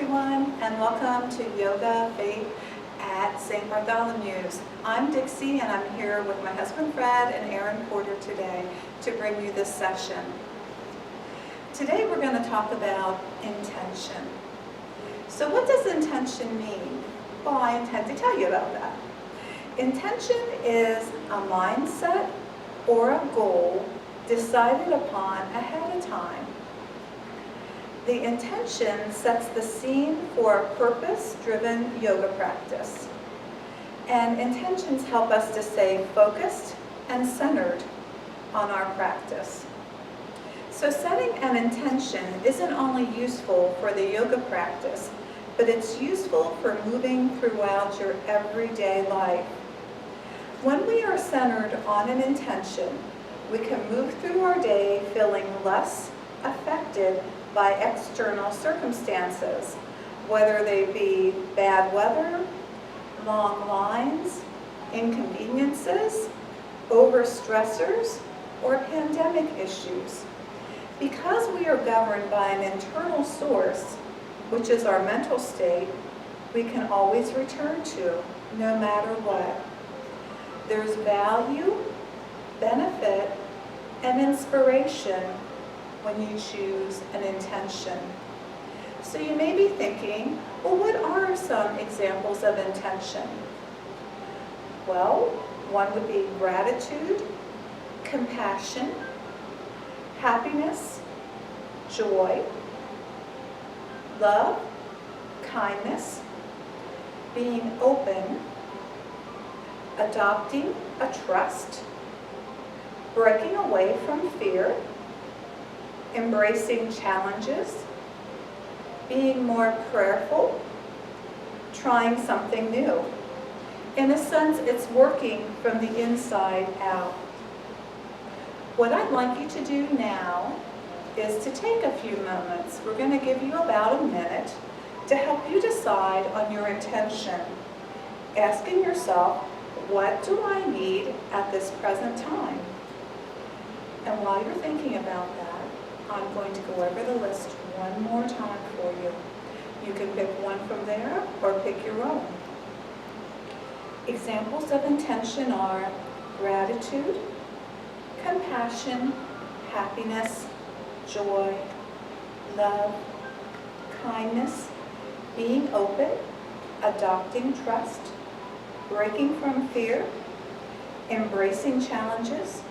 everyone, and welcome to Yoga Faith at St. Bartholomew's. I'm Dixie, and I'm here with my husband Fred and Aaron Porter today to bring you this session. Today we're going to talk about intention. So what does intention mean? Well, I intend to tell you about that. Intention is a mindset or a goal decided upon ahead of time. The intention sets the scene for a purpose-driven yoga practice. And intentions help us to stay focused and centered on our practice. So setting an intention isn't only useful for the yoga practice, but it's useful for moving throughout your everyday life. When we are centered on an intention, we can move through our day feeling less affected by external circumstances, whether they be bad weather, long lines, inconveniences, overstressors, or pandemic issues. Because we are governed by an internal source, which is our mental state, we can always return to, no matter what. There's value, benefit, and inspiration when you choose an intention. So you may be thinking, well, what are some examples of intention? Well, one would be gratitude, compassion, happiness, joy, love, kindness, being open, adopting a trust, breaking away from fear, embracing challenges, being more prayerful, trying something new. In a sense, it's working from the inside out. What I'd like you to do now is to take a few moments. We're going to give you about a minute to help you decide on your intention, asking yourself, what do I need at this present time? And while you're thinking about that, I'm going to go over the list one more time for you. You can pick one from there or pick your own. Examples of intention are gratitude, compassion, happiness, joy, love, kindness, being open, adopting trust, breaking from fear, embracing challenges,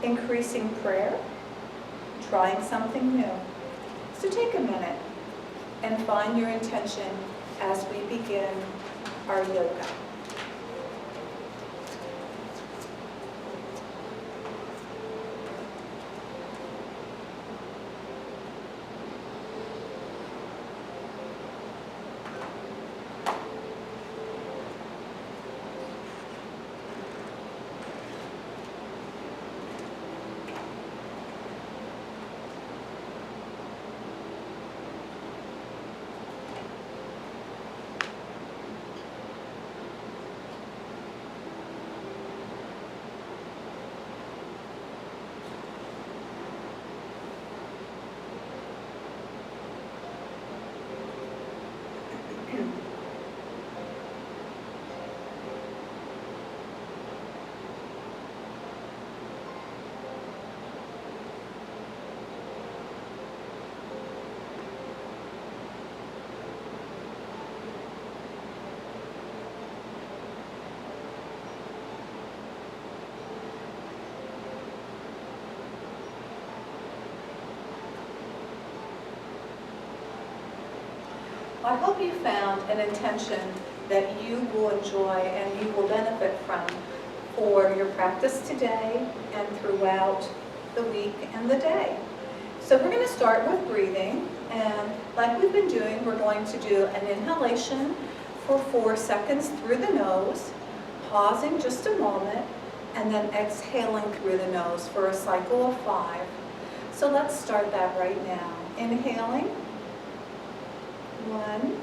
increasing prayer, trying something new. So take a minute and find your intention as we begin our yoga. I hope you found an intention that you will enjoy and you will benefit from for your practice today and throughout the week and the day. So we're going to start with breathing, and like we've been doing, we're going to do an inhalation for 4 seconds through the nose, pausing just a moment, and then exhaling through the nose for a cycle of 5. So let's start that right now. Inhaling. 1,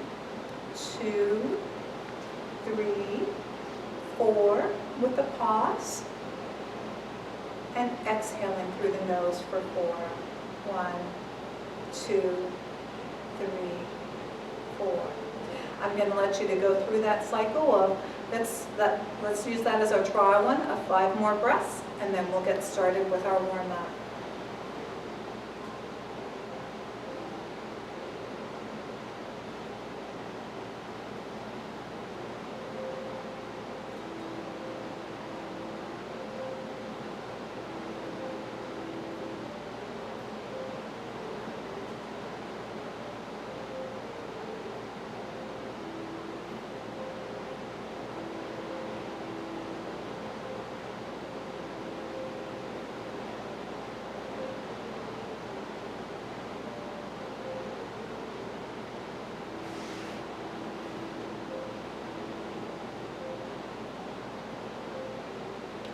2, 3, 4, with a pause, and exhaling through the nose for 4. 1, 2, 3, 4. I'm going to let you to go through that cycle of, let's use that as our trial one, of 5 more breaths, and then we'll get started with our warm-up.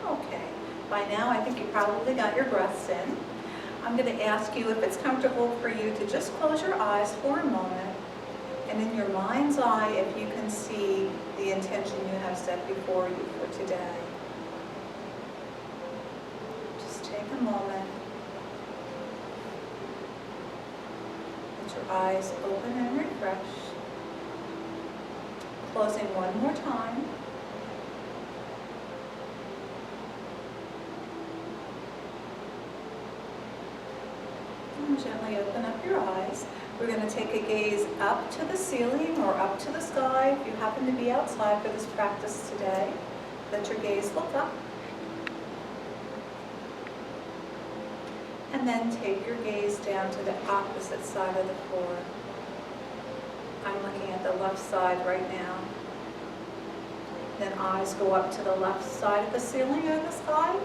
Okay, by now I think you probably got your breaths in. I'm going to ask you, if it's comfortable for you, to just close your eyes for a moment, and in your mind's eye, if you can see the intention you have set before you for today. Just take a moment. Let your eyes open and refresh. Closing one more time. Gently open up your eyes. We're going to take a gaze up to the ceiling or up to the sky. If you happen to be outside for this practice today, let your gaze look up. And then take your gaze down to the opposite side of the floor. I'm looking at the left side right now. Then eyes go up to the left side of the ceiling or the sky.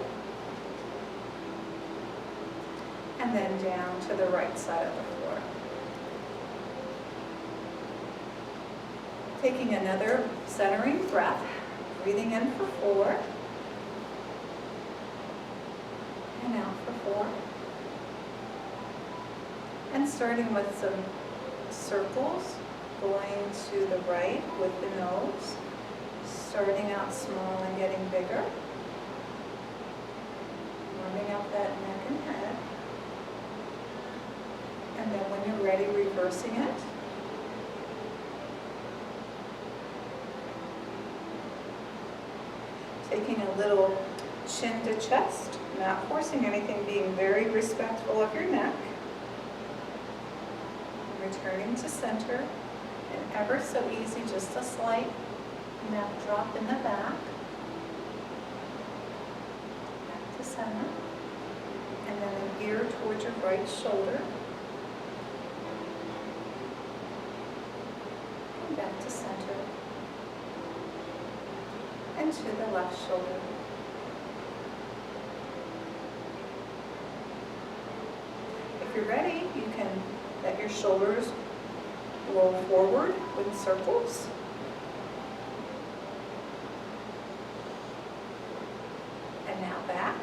And then down to the right side of the floor. Taking another centering breath, breathing in for 4, and out for 4. And starting with some circles, going to the right with the nose, starting out small and getting bigger, warming up that neck and head. And then when you're ready, reversing it. Taking a little chin to chest, not forcing anything, being very respectful of your neck. And returning to center, and ever so easy, just a slight neck drop in the back. Back to center. And then an ear towards your right shoulder. Back to center, and to the left shoulder. If you're ready, you can let your shoulders roll forward with circles. And now back.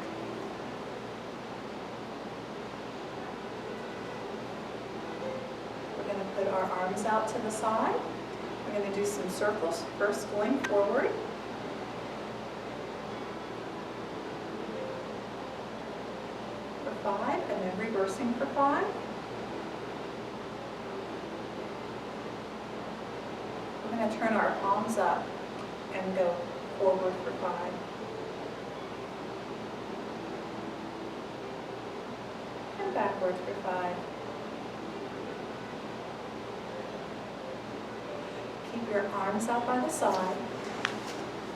We're going to put our arms out to the side. We're going to do some circles, first going forward. For 5, and then reversing for 5. We're going to turn our palms up and go forward for 5. And backward for 5. Keep your arms out by the side.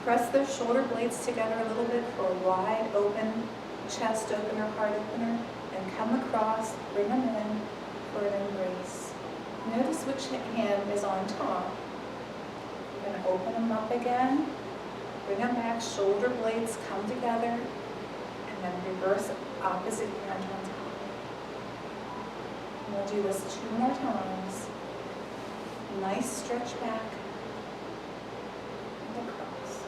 Press the shoulder blades together a little bit for a wide open chest opener, heart opener, and come across, bring them in for an embrace. Notice which hand is on top. You're going to open them up again, bring them back, shoulder blades come together, and then reverse opposite hand on top. And we'll do this 2 more times. Nice stretch back and across.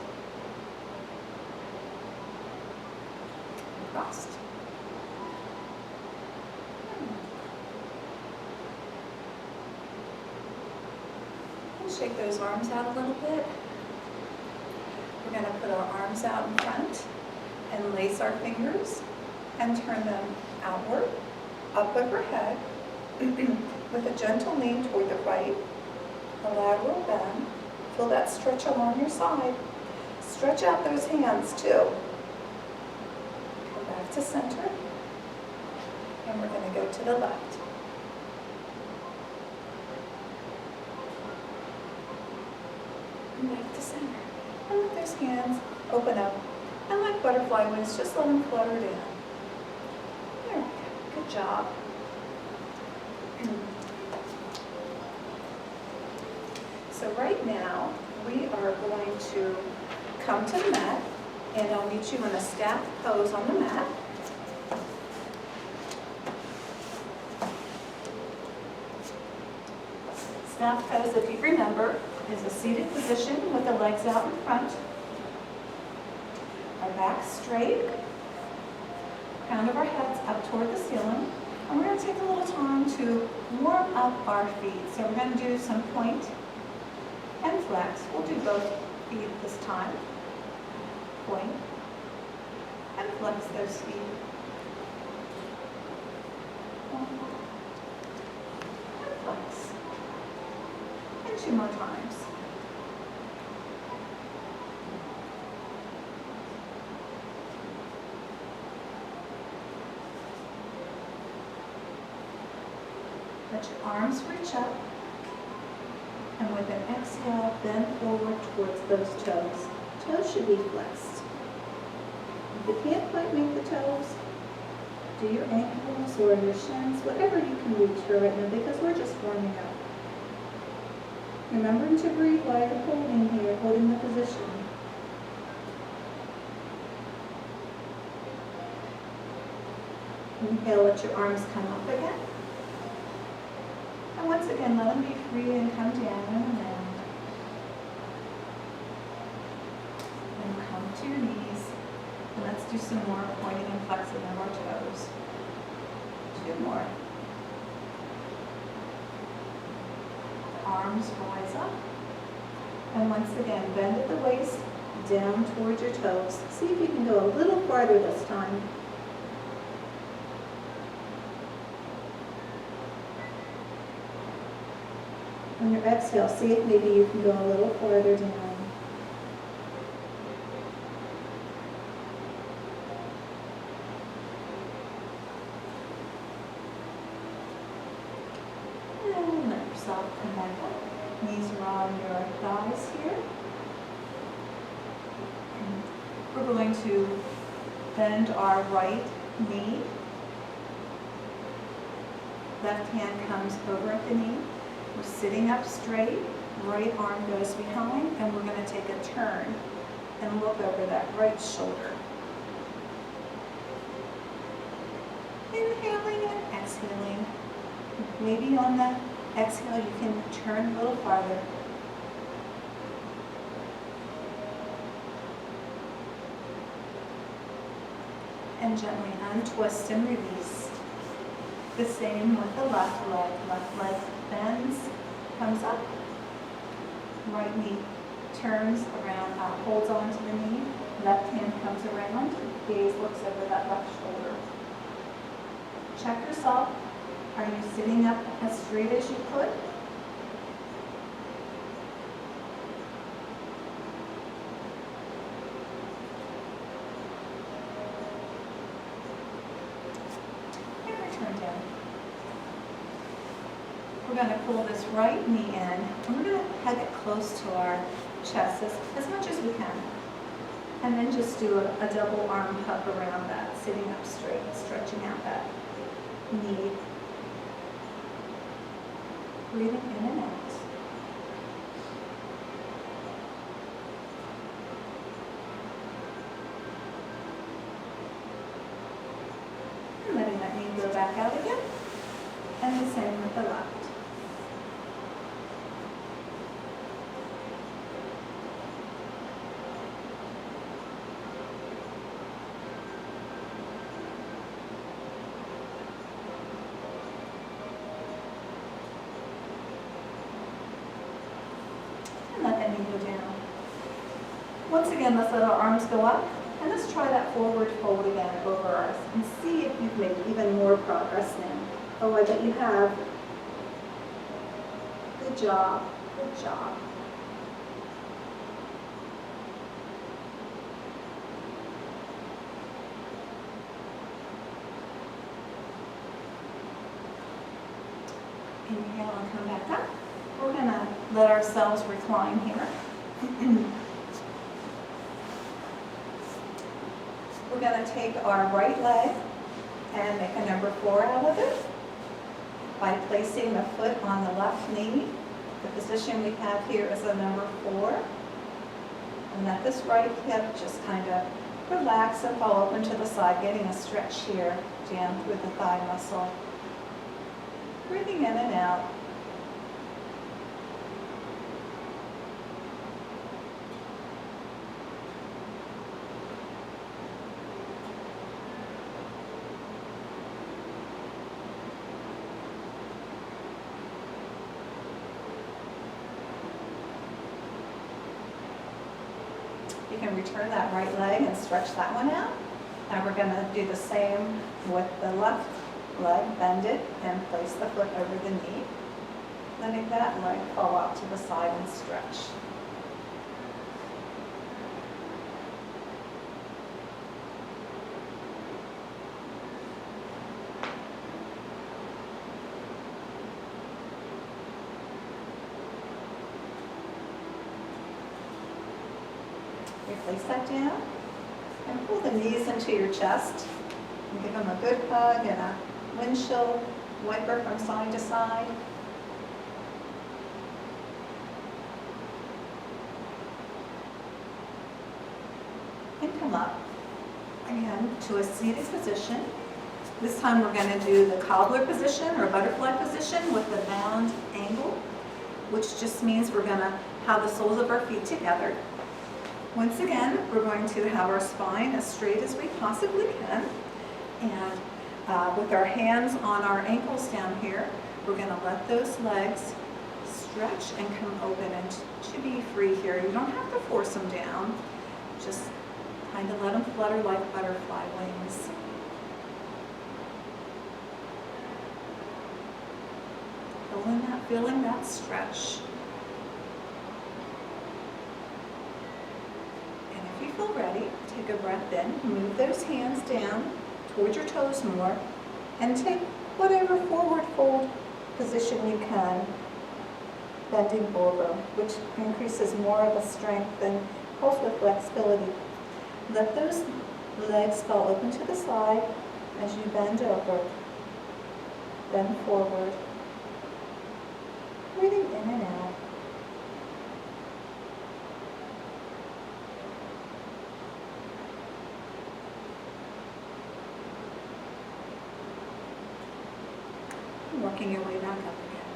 Crossed. And shake those arms out a little bit. We're going to put our arms out in front and lace our fingers and turn them outward, up overhead, with a gentle lean toward the right. a lateral bend. Feel that stretch along your side. Stretch out those hands too. Come back to center. And we're going to go to the left. And back to center. And let those hands open up. And like butterfly wings, just let them flutter down. There we go. Good job. So right now, we are going to come to the mat, and I'll meet you in a staff pose on the mat. Staff pose, if you remember, is a seated position with the legs out in front, our back straight, crown of our heads up toward the ceiling, and we're going to take a little time to warm up our feet. So we're going to do some point and flex. We'll do both feet this time. Point and flex those feet. And flex. And 2 more times. Let your arms reach up. And with an exhale, bend forward towards those toes. Toes should be flexed. If you can't quite make the toes, do your ankles or your shins, whatever you can reach for right now, because we're just warming up. Remembering to breathe while you're holding here, holding the position. Inhale, let your arms come up again. And once again, let them be free and come down and down. And come to your knees. And let's do some more pointing and flexing of our toes. 2 more. Arms rise up. And once again, bend at the waist, down towards your toes. See if you can go a little farther this time. On your exhale, see if maybe you can go a little farther down. And let yourself come back up. Knees are on your thighs here. We're going to bend our right knee. Left hand comes over at the knee. We're sitting up straight, right arm goes behind, and we're going to take a turn and look over that right shoulder. Inhaling and exhaling. Maybe on the exhale you can turn a little farther. And gently untwist and release. The same with the left leg. Left leg bends, comes up. Right knee turns around, holds on to the knee. Left hand comes around. Gaze looks over that left shoulder. Check yourself. Are you sitting up as straight as you could? We're going to pull this right knee in, and we're going to hug it close to our chest as much as we can. And then just do a double arm cup around that, sitting up straight, stretching out that knee. Breathing in and out. And letting that knee go back out again. And the same with the left. And let that knee go down. Once again, let's let our arms go up. And let's try that forward fold again over us. And see if you've made even more progress now. Oh, I bet you have. Good job. Good job. Inhale and come back up. We're going to let ourselves recline here. We're going to take our right leg and make a number 4 out of it by placing the foot on the left knee. The position we have here is a number 4. And let this right hip just kind of relax and fall open to the side, getting a stretch here down through the thigh muscle. Breathing in and out. You can return that right leg and stretch that one out. Now we're going to do the same with the left leg. Bend it and place the foot over the knee. Letting that leg fall out to the side and stretch. Place that down and pull the knees into your chest and give them a good hug and a windshield wiper from side to side. And come up again to a seated position. This time we're going to do the cobbler position or butterfly position with the bound angle, which just means we're going to have the soles of our feet together. Once again, we're going to have our spine as straight as we possibly can. And with our hands on our ankles down here, we're going to let those legs stretch and come open and to be free here. You don't have to force them down. Just kind of let them flutter like butterfly wings. Feeling that stretch. If you feel ready, take a breath in, move those hands down towards your toes more, and take whatever forward fold position you can, bending over, which increases more of a strength and helps with flexibility. Let those legs fall open to the side as you bend over, bend forward, breathing in and out. Working your way back up again.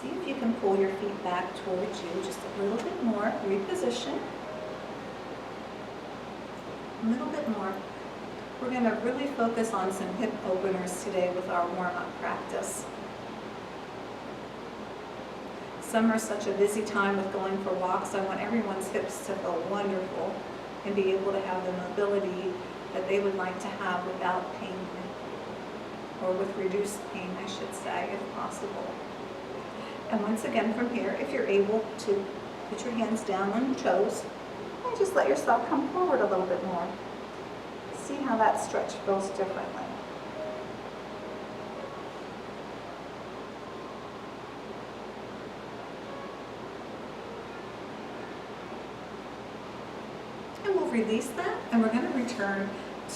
See if you can pull your feet back towards you just a little bit more. Reposition. A little bit more. We're going to really focus on some hip openers today with our warm-up practice. Summer is such a busy time with going for walks. I want everyone's hips to feel wonderful and be able to have the mobility that they would like to have without pain. Or with reduced pain, I should say, if possible. And once again from here, if you're able to put your hands down on your toes, and just let yourself come forward a little bit more. See how that stretch feels differently. And we'll release that, and we're going to return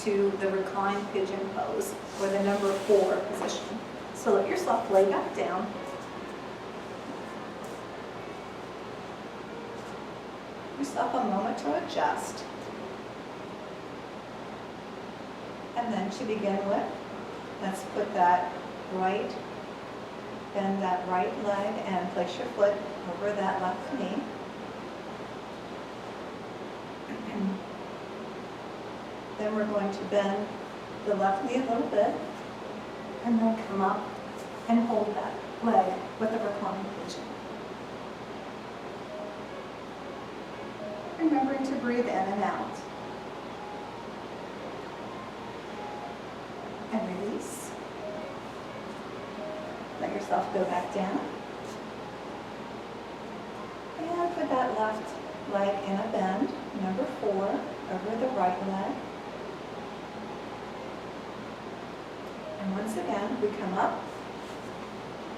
to the reclined pigeon pose, or the number 4 position. So let yourself lay back down. Give yourself a moment to adjust. And then to begin with, let's put that right, bend that right leg and place your foot over that left knee. Then we're going to bend the left knee a little bit, and then come up and hold that leg with a reclined pigeon. Remembering to breathe in and out. And release. Let yourself go back down. for that left leg in a bend. Number 4, over the right leg. And once again, we come up,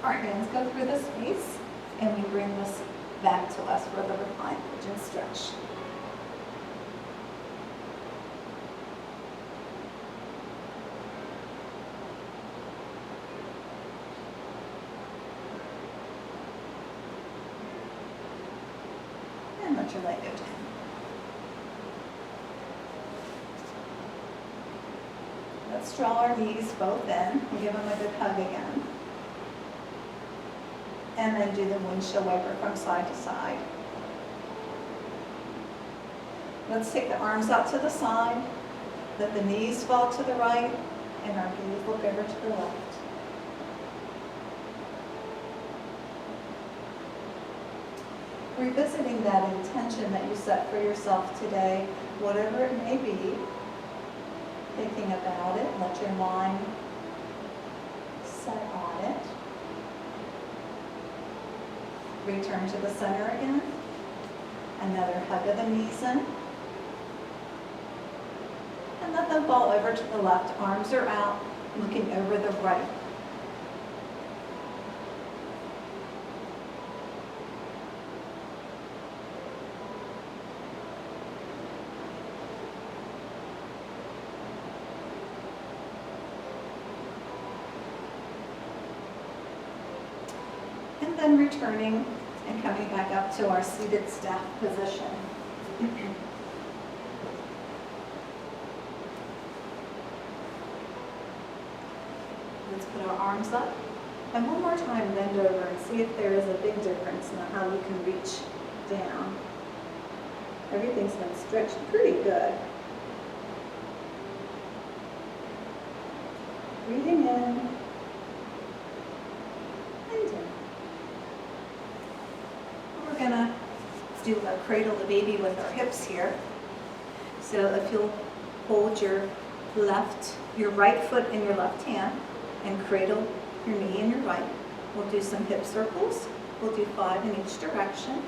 our hands go through the space, and we bring this back to us for the recline pigeon stretch. And let your leg go down. Let's draw our knees both in and give them a good hug again. And then do the windshield wiper from side to side. Let's take the arms out to the side, let the knees fall to the right, and our gaze look over to the left. Revisiting that intention that you set for yourself today, whatever it may be, thinking about it, let your mind set on it. Return to the center again. Another hug of the knees in. And let them fall over to the left. Arms are out, looking over the right. And then returning and coming back up to our seated staff position. Let's put our arms up. And one more time, bend over and see if there is a big difference in how you can reach down. Everything's been stretched pretty good. Breathing in. We're going to do a cradle the baby with our hips here. So if you'll hold your right foot in your left hand and cradle your knee in your right. We'll do some hip circles. We'll do 5 in each direction.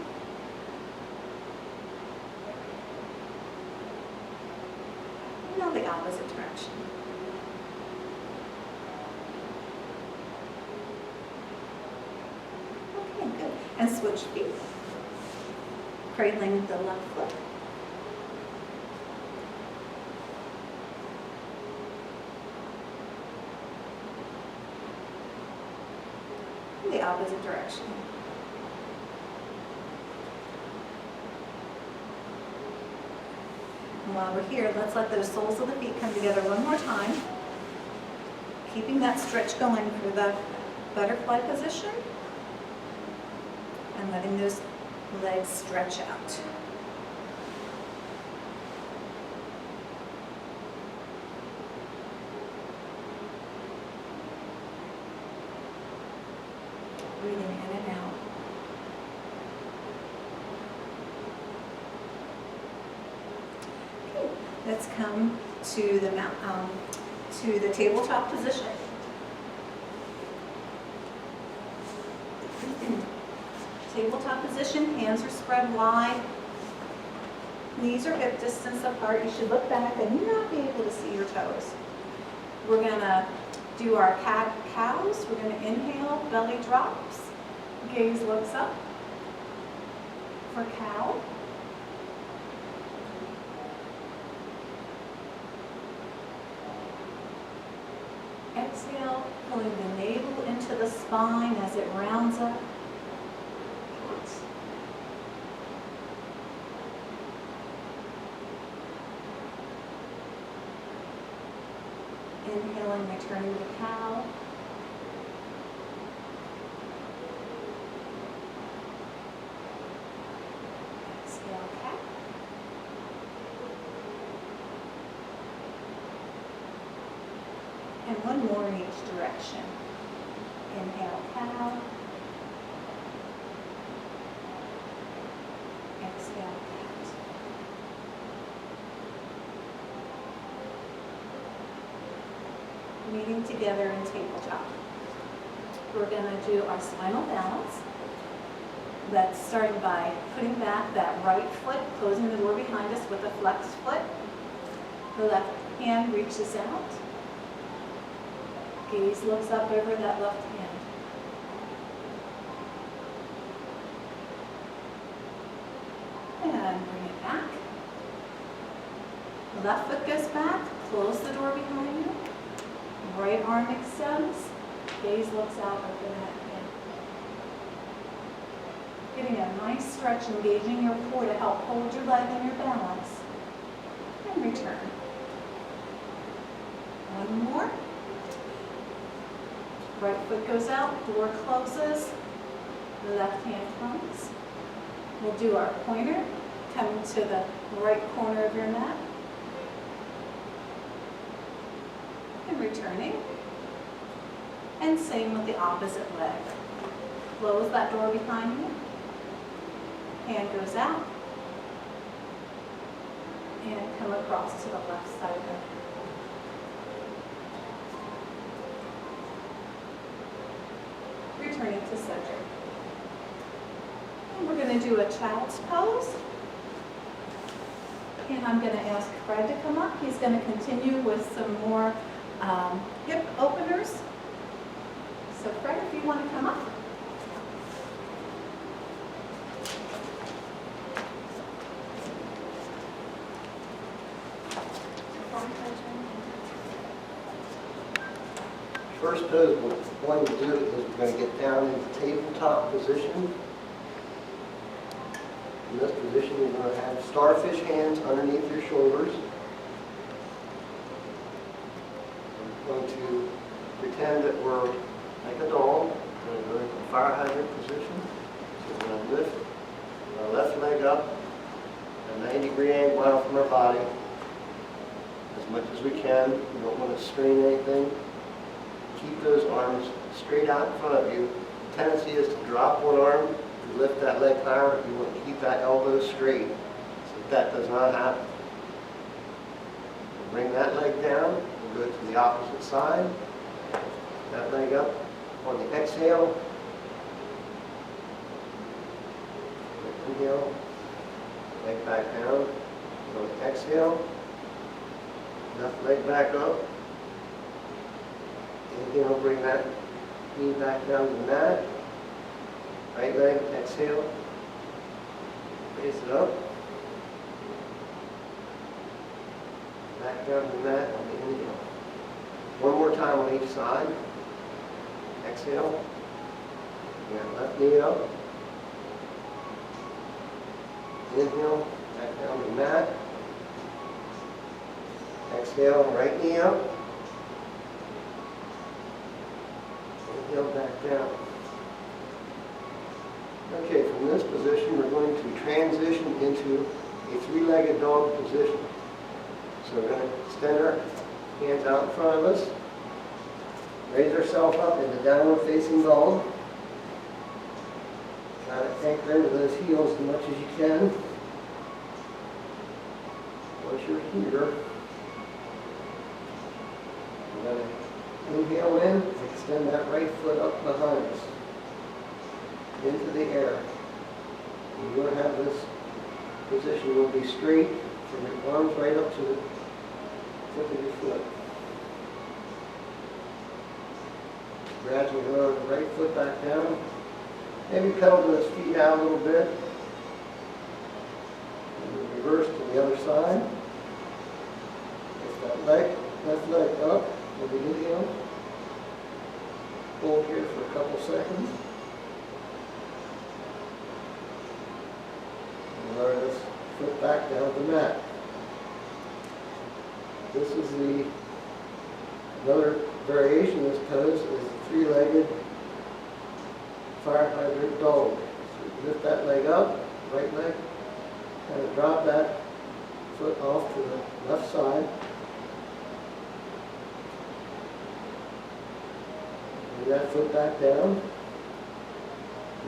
Now the opposite direction. Okay, good. And switch feet. Cradling the left foot. And the opposite direction. And while we're here, let's let those soles of the feet come together one more time. Keeping that stretch going for the butterfly position. And letting those legs stretch out. Breathing in and out. Okay, let's come to the tabletop position. Tabletop position, hands are spread wide, knees are hip distance apart. You should look back and not be able to see your toes. We're going to do our cat-cows. We're going to inhale, belly drops, gaze looks up for cow. Exhale, pulling the navel into the spine as it rounds up. Inhaling, returning to cow. Exhale, cat. And one more in each direction. Inhale, cow. Exhale, cat. Meeting together in tabletop. We're going to do our spinal balance. That's starting by putting back that right foot, closing the door behind us with a flex foot. The left hand reaches out. Gaze looks up over that left hand. And bring it back. The left foot goes back, close the door behind you. Right arm extends, gaze looks out over that hand. Getting a nice stretch, engaging your core to help hold your leg and your balance. And return. One more. Right foot goes out, door closes, left hand comes. We'll do our pointer, coming to the right corner of your mat. And returning. And same with the opposite leg. Close that door behind you. Hand goes out. And come across to the left side of it. Returning to center. And we're going to do a child's pose. And I'm going to ask Fred to come up. He's going to continue with some more hip openers. So Fred, if you want to come up. First pose we're going to do is we're going to get down into tabletop position. In this position you're going to have starfish hands underneath your shoulders. We're going to pretend that we're like a dog. We're going to go into a fire hydrant position. So we're going to lift our left leg up at a 90-degree angle out from our body as much as we can. We don't want to strain anything. Keep those arms straight out in front of you. The tendency is to drop one arm, to lift that leg higher. You want to keep that elbow straight so that does not happen. Bring that leg down. We'll go to the opposite side. That leg up on the exhale. Inhale. Leg back down. On the exhale. Left leg back up. Inhale, bring that knee back down to the mat. Right leg, exhale. Raise it up. Back down to the mat on the inhale. One more time on each side. Exhale. Bring that left knee up. Inhale, back down to the mat. Exhale, right knee up. Inhale, back down. Okay, from this position we're going to transition into a three-legged dog position. So we're going to extend our hands out in front of us, raise ourselves up into downward facing dog. Try to anchor into those heels as much as you can. Once you're here, we're going to inhale in, extend that right foot up behind us, into the air. And you're going to have this position. You will be straight from your arms right up to the tip of your foot. Gradually lower the right foot back down. Maybe pedal those feet out a little bit. And reverse to the other side. Lift that leg, left leg up with the inhale. Hold here for a couple seconds. And lower this foot back down to the mat. This is another variation of this pose is the three-legged fire hydrant dog. So lift that leg up, right leg, kind of drop that foot off to the left side. Bring that foot back down.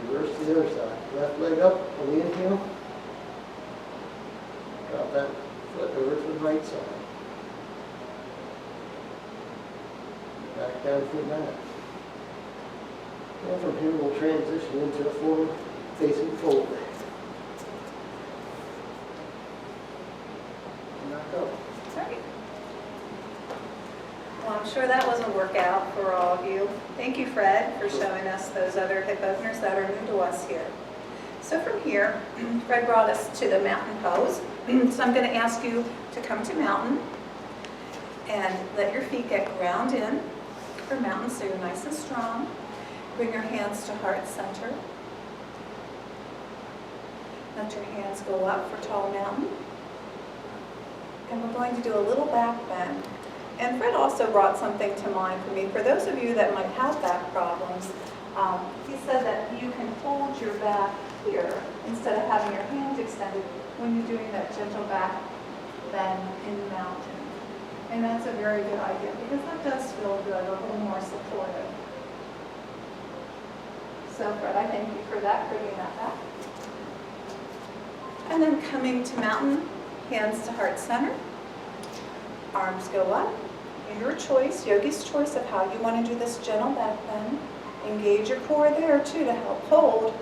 Reverse to the other side. Left leg up on the inhale. Drop that foot over to the right side. Back down to the mat. And from here we'll transition into a forward facing sure that was a workout for all of you. Thank you, Fred, for showing us those other hip openers that are new to us here. So from here, Fred brought us to the mountain pose. So I'm going to ask you to come to mountain and let your feet get ground in for mountain so you're nice and strong. Bring your hands to heart center. Let your hands go up for tall mountain. And we're going to do a little back bend. And Fred also brought something to mind for me. For those of you that might have back problems, he said that you can hold your back here instead of having your hands extended when you're doing that gentle back bend in the mountain. And that's a very good idea because that does feel good, a little more supportive. So Fred, I thank you for that, bringing that back. And then coming to mountain, hands to heart center, arms go up. Your choice, yogi's choice of how you want to do this gentle back bend. Engage your core there too to help hold.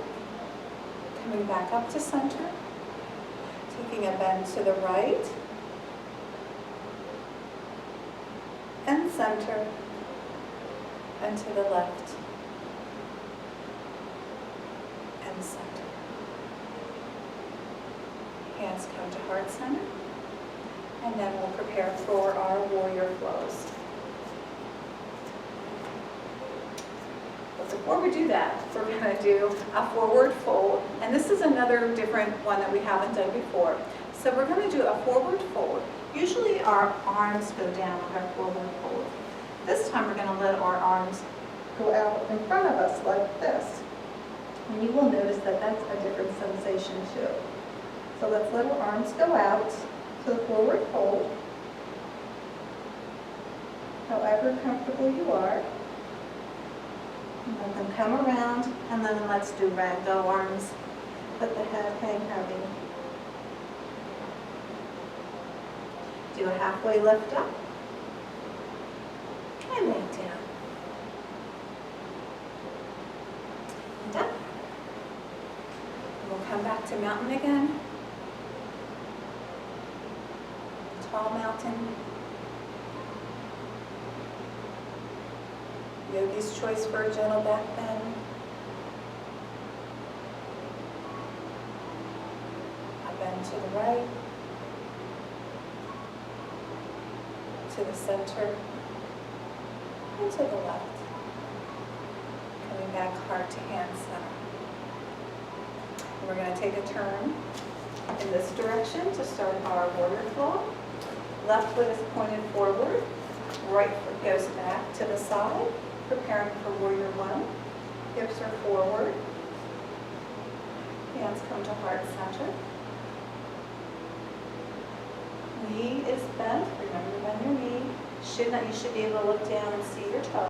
Coming back up to center, taking a bend to the right, and center, and to the left, and center. Hands come to heart center, and then we'll prepare for our warrior flows. But before we do that, we're going to do a forward fold, and this is another different one that we haven't done before. So we're going to do a forward fold. Usually our arms go down with our forward fold. This time we're going to let our arms go out in front of us like this. And you will notice that that's a different sensation too. So let's let our arms go out to the forward fold, however comfortable you are. And let them come around, and then let's do ragdoll arms. Let the head hang heavy. Do a halfway lift up, and lay down. And up. And we'll come back to mountain again. Tall mountain. Yogi's choice for a gentle back bend. A bend to the right, to the center, and to the left. Coming back heart to hand center. And we're going to take a turn in this direction to start our warrior flow. Left foot is pointed forward, right foot goes back to the side, preparing for warrior one. Hips are forward, hands come to heart center. Knee is bent, remember to bend your knee. You should be able to look down and see your toes.